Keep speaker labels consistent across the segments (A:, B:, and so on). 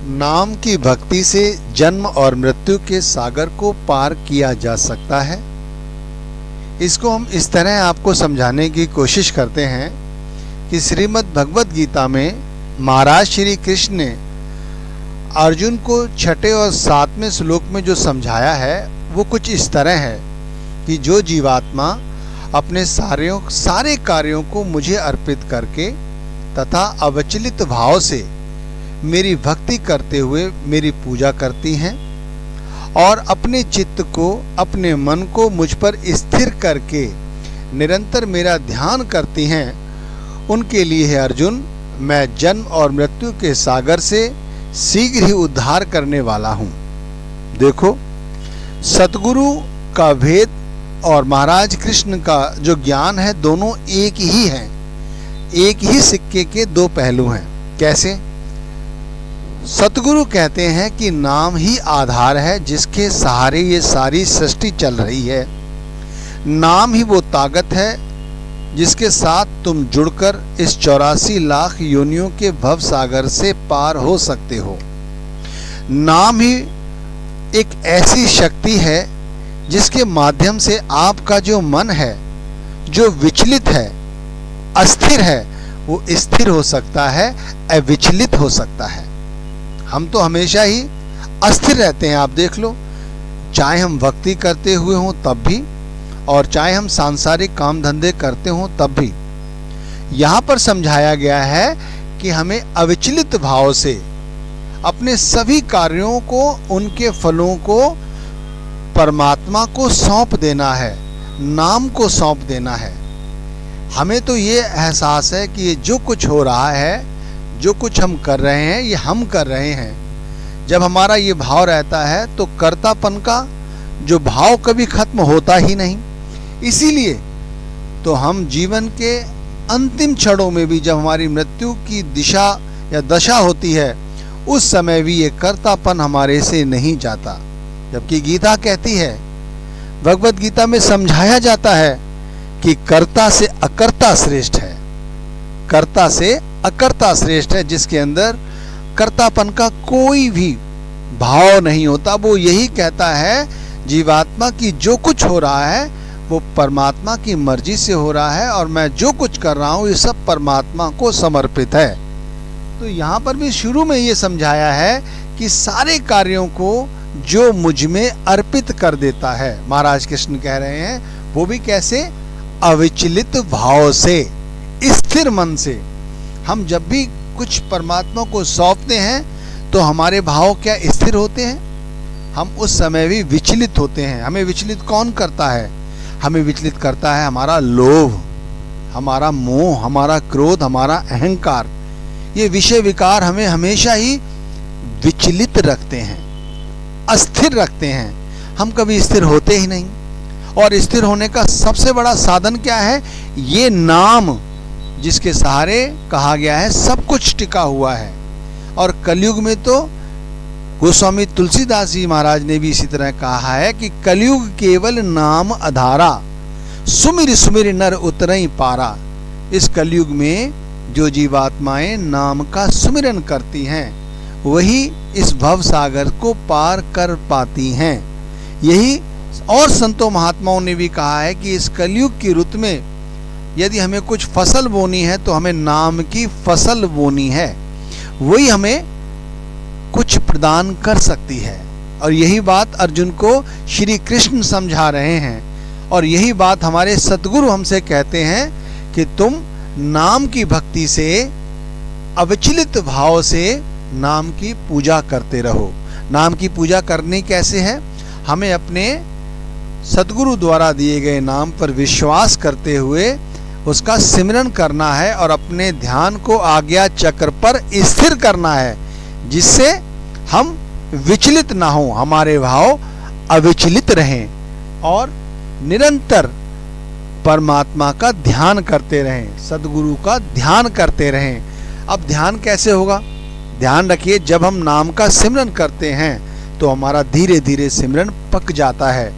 A: नाम की भक्ति से जन्म और मृत्यु के सागर को पार किया जा सकता है। इसको हम इस तरह आपको समझाने की कोशिश करते हैं कि श्रीमद् भगवद गीता में महाराज श्री कृष्ण ने अर्जुन को 6 और 7वें श्लोक में जो समझाया है वो कुछ इस तरह है कि जो जीवात्मा अपने सारे कार्यों को मुझे अर्पित करके तथा अविचलित भाव से मेरी भक्ति करते हुए मेरी पूजा करती हैं और अपने चित्त को, अपने मन को मुझ पर स्थिर करके निरंतर मेरा ध्यान करती हैं, उनके लिए है अर्जुन मैं जन्म और मृत्यु के सागर से शीघ्र ही उद्धार करने वाला हूँ। देखो, सतगुरु का भेद और महाराज कृष्ण का जो ज्ञान है दोनों एक ही हैं, एक ही सिक्के के दो पहलू हैं। कैसे? सतगुरु कहते हैं कि नाम ही आधार है जिसके सहारे ये सारी सृष्टि चल रही है। नाम ही वो ताकत है जिसके साथ तुम जुड़कर इस 84 लाख योनियों के भव सागर से पार हो सकते हो। नाम ही एक ऐसी शक्ति है जिसके माध्यम से आपका जो मन है, जो विचलित है, अस्थिर है, वो स्थिर हो सकता है, अविचलित हो सकता है। हम तो हमेशा ही अस्थिर रहते हैं। आप देख लो, चाहे हम भक्ति करते हुए हों तब भी और चाहे हम सांसारिक काम धंधे करते हों तब भी। यहाँ पर समझाया गया है कि हमें अविचलित भाव से अपने सभी कार्यों को, उनके फलों को परमात्मा को सौंप देना है, नाम को सौंप देना है। हमें तो ये एहसास है कि ये जो कुछ हो रहा है, जो कुछ हम कर रहे हैं, ये हम कर रहे हैं। जब हमारा ये भाव रहता है तो कर्तापन का जो भाव कभी खत्म होता ही नहीं। इसीलिए तो हम जीवन के अंतिम क्षणों में भी, जब हमारी मृत्यु की दिशा या दशा होती है, उस समय भी ये कर्तापन हमारे से नहीं जाता। जबकि गीता कहती है, भगवद गीता में समझाया जाता है कि कर्ता से अकर्ता श्रेष्ठ है। कर्ता से अकर्ता श्रेष्ठ है, जिसके अंदर कर्तापन का कोई भी भाव नहीं होता। वो यही कहता है जीवात्मा की जो कुछ हो रहा है वो परमात्मा की मर्जी से हो रहा है और मैं जो कुछ कर रहा हूँ ये सब परमात्मा को समर्पित है। तो यहाँ पर भी शुरू में ये समझाया है कि सारे कार्यों को जो मुझ में अर्पित कर देता है, महाराज कृष्ण कह रहे हैं, वो भी कैसे? अविचलित भाव से, स्थिर मन से। हम जब भी कुछ परमात्मा को सौंपते हैं तो हमारे भाव क्या स्थिर होते हैं? हम उस समय भी विचलित होते हैं। हमें विचलित कौन करता है? हमें विचलित करता है हमारा लोभ, हमारा मोह, हमारा क्रोध, हमारा अहंकार। ये विषय विकार हमें हमेशा ही विचलित रखते हैं, अस्थिर रखते हैं। हम कभी स्थिर होते ही नहीं। और स्थिर होने का सबसे बड़ा साधन क्या है? ये नाम, जिसके सहारे कहा गया है सब कुछ टिका हुआ है। और कलयुग में तो गोस्वामी तुलसीदास जी महाराज ने भी इसी तरह कहा है कि कलयुग केवल नाम आधारा, सुमिर सुमिर नर उतरई पारा। इस कलयुग में जो जीवात्माएं नाम का सुमिरन करती हैं वही इस भव सागर को पार कर पाती हैं। यही और संतों महात्माओं ने भी कहा है कि इस कलयुग की रुत में यदि हमें कुछ फसल बोनी है तो हमें नाम की फसल बोनी है, वही हमें कुछ प्रदान कर सकती है। और यही बात अर्जुन को श्री कृष्ण समझा रहे हैं और यही बात हमारे सतगुरु हमसे कहते हैं कि तुम नाम की भक्ति से, अविचलित भाव से नाम की पूजा करते रहो। नाम की पूजा करनी कैसे है? हमें अपने सतगुरु द्वारा दिए गए नाम पर विश्वास करते हुए उसका सिमरन करना है और अपने ध्यान को आज्ञा चक्र पर स्थिर करना है, जिससे हम विचलित ना हो, हमारे भाव अविचलित रहें और निरंतर परमात्मा का ध्यान करते रहें, सदगुरु का ध्यान करते रहें। अब ध्यान कैसे होगा? ध्यान रखिए, जब हम नाम का सिमरन करते हैं तो हमारा धीरे धीरे सिमरन पक जाता है,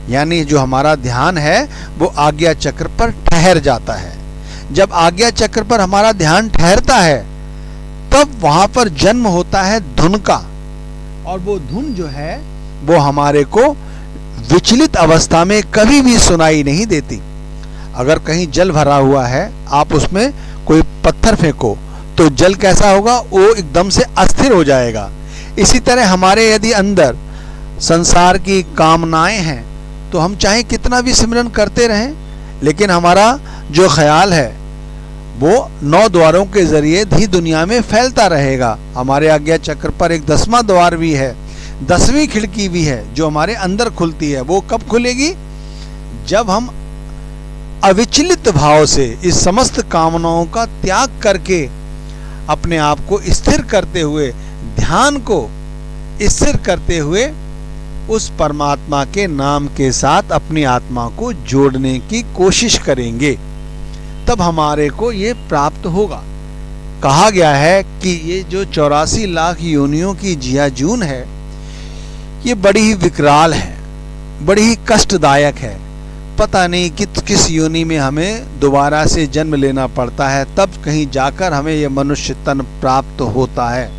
A: यानी जो हमारा ध्यान है वो आज्ञा चक्र पर ठहर जाता है। जब आज्ञा चक्र पर हमारा ध्यान ठहरता है तब वहां पर जन्म होता है धुन का, और वो धुन जो है वो हमारे को विचलित अवस्था में कभी भी सुनाई नहीं देती। अगर कहीं जल भरा हुआ है, आप उसमें कोई पत्थर फेंको तो जल कैसा होगा, वो एकदम से अस्थिर हो जाएगा। इसी तरह हमारे यदि अंदर संसार की कामनाएं हैं तो हम चाहे कितना भी सिमरन करते रहें, लेकिन हमारा जो ख्याल है वो 9 द्वारों के जरिए ही दुनिया में फैलता रहेगा। हमारे आज्ञा चक्र पर एक 10वां द्वार भी है, 10वीं खिड़की भी है जो हमारे अंदर खुलती है। वो कब खुलेगी? जब हम अविचलित भाव से इस समस्त कामनाओं का त्याग करके अपने आप को स्थिर करते हुए, ध्यान को स्थिर करते हुए उस परमात्मा के नाम के साथ अपनी आत्मा को जोड़ने की कोशिश करेंगे, तब हमारे को ये प्राप्त होगा। कहा गया है कि ये जो 84 लाख योनियों की जियाजून है, ये बड़ी ही विकराल है, बड़ी ही कष्टदायक है। पता नहीं किस योनि में हमें दोबारा से जन्म लेना पड़ता है, तब कहीं जाकर हमें यह मनुष्य तन प्राप्त होता है।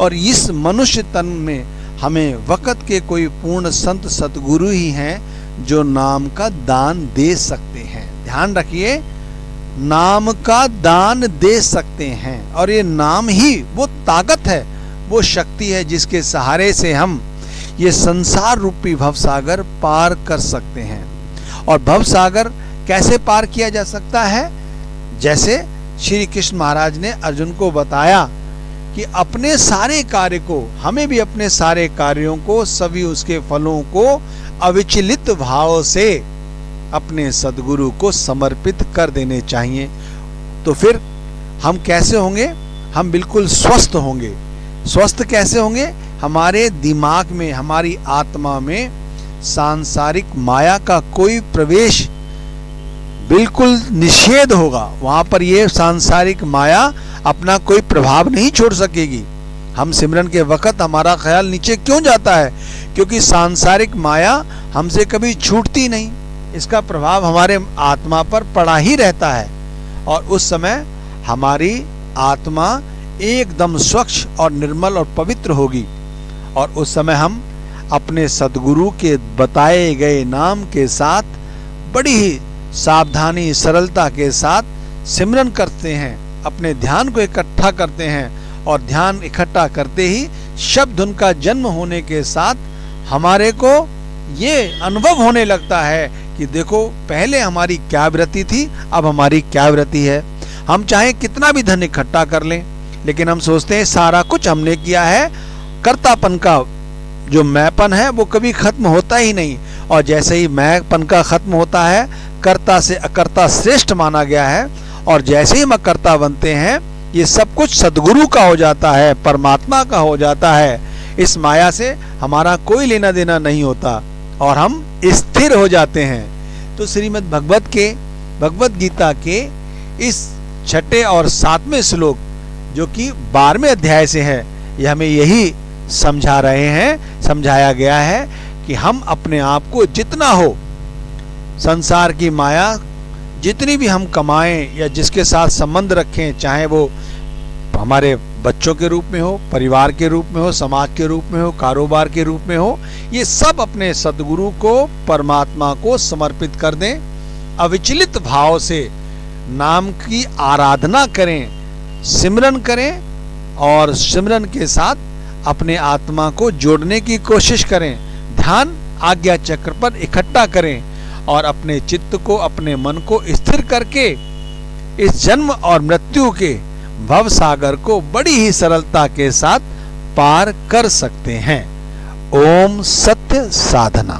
A: और इस मनुष्य तन में हमें वक़्त के कोई पूर्ण संत सतगुरु ही हैं जो नाम का दान दे सकते हैं। ध्यान रखिए, नाम का दान दे सकते हैं, और ये नाम ही वो ताकत है, वो शक्ति है जिसके सहारे से हम ये संसार रूपी भवसागर पार कर सकते हैं। और भवसागर कैसे पार किया जा सकता है? जैसे श्री कृष्ण महाराज ने अर्जुन को बताया कि अपने सारे कार्य को, हमें भी अपने सारे कार्यों को, सभी उसके फलों को अविचलित भाव से अपने सद्गुरु को समर्पित कर देने चाहिए। तो फिर हम कैसे होंगे? हम बिल्कुल स्वस्थ होंगे। स्वस्थ कैसे होंगे? हमारे दिमाग में, हमारी आत्मा में सांसारिक माया का कोई प्रवेश बिल्कुल निषेध होगा। वहां पर ये सांसारिक माया अपना कोई प्रभाव नहीं छोड़ सकेगी। हम सिमरन के वक्त हमारा ख्याल नीचे क्यों जाता है? क्योंकि सांसारिक माया हमसे कभी छूटती नहीं, इसका प्रभाव हमारे आत्मा पर पड़ा ही रहता है। और उस समय हमारी आत्मा एकदम स्वच्छ और निर्मल और पवित्र होगी, और उस समय हम अपने सद्गुरु के बताए गए नाम के साथ बड़ी ही सावधानी, सरलता के साथ सिमरन करते हैं, अपने ध्यान को इकट्ठा करते हैं। और ध्यान इकट्ठा करते ही शब्द उनका जन्म होने के साथ हमारे को ये अनुभव होने लगता है कि देखो, पहले हमारी क्या वृत्ति थी, अब हमारी क्या वृत्ति है। हम चाहे कितना भी धन इकट्ठा कर लें, लेकिन हम सोचते हैं सारा कुछ हमने किया है। कर्तापन का जो मैंपन है वो कभी खत्म होता ही नहीं, और जैसे ही मैंपन का खत्म होता है, कर्ता से अकर्ता श्रेष्ठ माना गया है, और जैसे ही हम अकर्ता बनते हैं, ये सब कुछ सद्गुरु का हो जाता है, परमात्मा का हो जाता है। इस माया से हमारा कोई लेना देना नहीं होता और हम स्थिर हो जाते हैं। तो श्रीमद् भगवत गीता के इस 6 और 7वें श्लोक, जो कि 12वें अध्याय से है, यह हमें यही समझा रहे हैं, समझाया गया है कि हम अपने आप को जितना हो, संसार की माया जितनी भी हम कमाएं या जिसके साथ संबंध रखें, चाहे वो हमारे बच्चों के रूप में हो, परिवार के रूप में हो, समाज के रूप में हो, कारोबार के रूप में हो, ये सब अपने सद्गुरु को, परमात्मा को समर्पित कर दें। अविचलित भाव से नाम की आराधना करें, सिमरन करें, और सिमरन के साथ अपने आत्मा को जोड़ने की कोशिश करें। ध्यान आज्ञा चक्र पर इकट्ठा करें और अपने चित्त को, अपने मन को स्थिर करके इस जन्म और मृत्यु के भव सागर को बड़ी ही सरलता के साथ पार कर सकते हैं। ओम सत्य साधना।